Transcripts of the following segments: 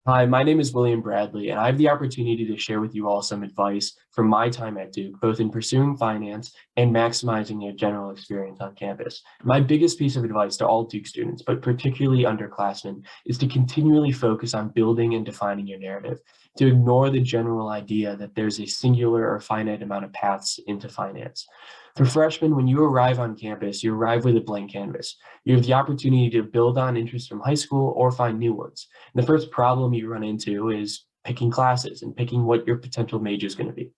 Hi, my name is William Bradley, and I have the opportunity to share with you all some advice from my time at Duke, both in pursuing finance and maximizing your general experience on campus. My biggest piece of advice to all Duke students, but particularly underclassmen, is to continually focus on building and defining your narrative, to ignore the general idea that there's a singular or finite amount of paths into finance. For freshmen, when you arrive on campus, you arrive with a blank canvas. You have the opportunity to build on interests from high school or find new ones. The first problem you run into is picking classes and picking what your potential major is going to be.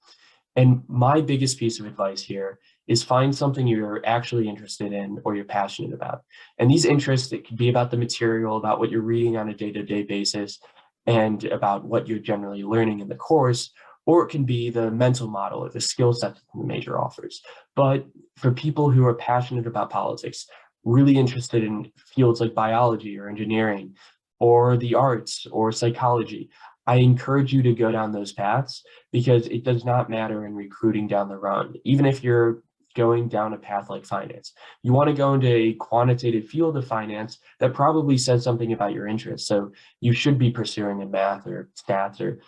And my biggest piece of advice here is find something you're actually interested in or you're passionate about. And these interests, it could be about the material, about what you're reading on a day-to-day basis, and about what you're generally learning in the course, or it can be the mental model or the skill set that the major offers. But for people who are passionate about politics, really interested in fields like biology or engineering, or the arts or psychology, I encourage you to go down those paths because it does not matter in recruiting down the run. Even if you're going down a path like finance, you want to go into a quantitative field of finance that probably says something about your interests. So you should be pursuing in math or stats or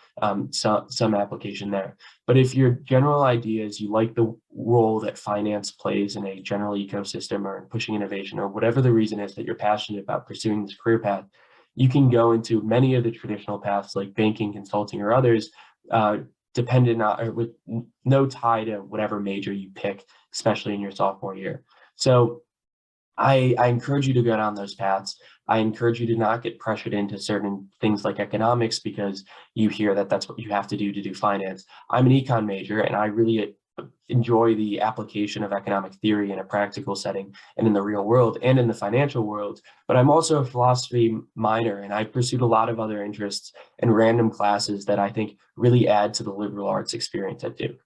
some application there. But if your general idea is you like the role that finance plays in a general ecosystem or in pushing innovation or whatever the reason is that you're passionate about pursuing this career path, you can go into many of the traditional paths like banking, consulting, or others, dependent on or with no tie to whatever major you pick, especially in your sophomore year. So I encourage you to go down those paths. I encourage you to not get pressured into certain things like economics because you hear that that's what you have to do finance. I'm an econ major, and I really enjoy the application of economic theory in a practical setting and in the real world and in the financial world. But I'm also a philosophy minor, and I pursued a lot of other interests and random classes that I think really add to the liberal arts experience at Duke.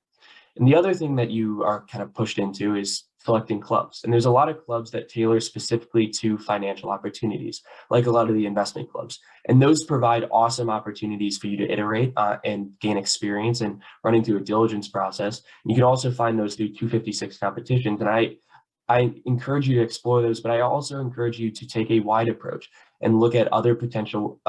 And the other thing that you are kind of pushed into is selecting clubs. And there's a lot of clubs that tailor specifically to financial opportunities, like a lot of the investment clubs. And those provide awesome opportunities for you to iterate and gain experience and running through a diligence process. And you can also find those through 256 competitions. And I encourage you to explore those, but I also encourage you to take a wide approach and look at other potential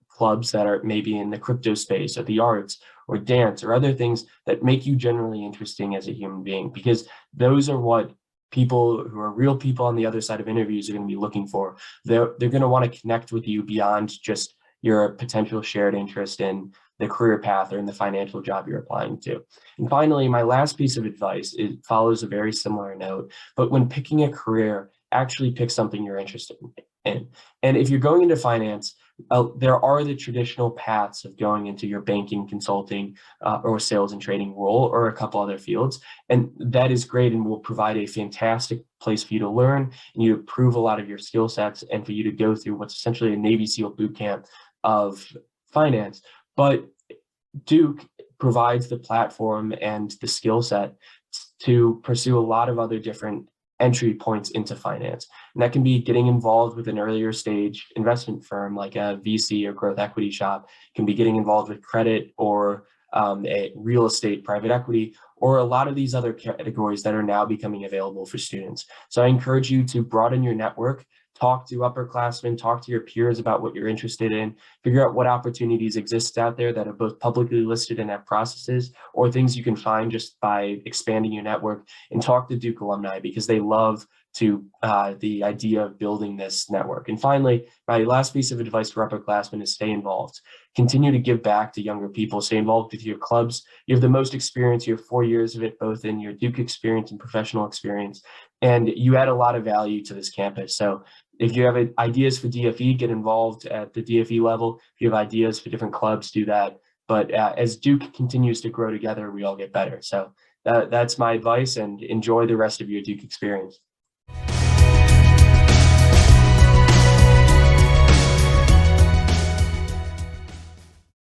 clubs that are maybe in the crypto space or the arts or dance or other things that make you generally interesting as a human being, because those are what people who are real people on the other side of interviews are going to be looking for. They're going to want to connect with you beyond just your potential shared interest in the career path or in the financial job you're applying to. And finally, my last piece of advice, it follows a very similar note, but when picking a career, actually pick something you're interested in. And if you're going into finance, there are the traditional paths of going into your banking, consulting, or sales and trading role, or a couple other fields. And that is great and will provide a fantastic place for you to learn and you to prove a lot of your skill sets and for you to go through what's essentially a Navy SEAL boot camp of finance. But Duke provides the platform and the skill set to pursue a lot of other different entry points into finance. And that can be getting involved with an earlier stage investment firm like a VC or growth equity shop, it can be getting involved with credit or a real estate, private equity, or a lot of these other categories that are now becoming available for students. So I encourage you to broaden your network, talk to upperclassmen, talk to your peers about what you're interested in, figure out what opportunities exist out there that are both publicly listed and have processes, or things you can find just by expanding your network, and talk to Duke alumni because they love to the idea of building this network. And finally, my last piece of advice for upperclassmen is stay involved. Continue to give back to younger people, stay involved with your clubs. You have the most experience, you have 4 years of it, both in your Duke experience and professional experience, and you add a lot of value to this campus. So if you have ideas for DFE, get involved at the DFE level. If you have ideas for different clubs, do that. But as Duke continues to grow together, we all get better. So that's my advice, and enjoy the rest of your Duke experience.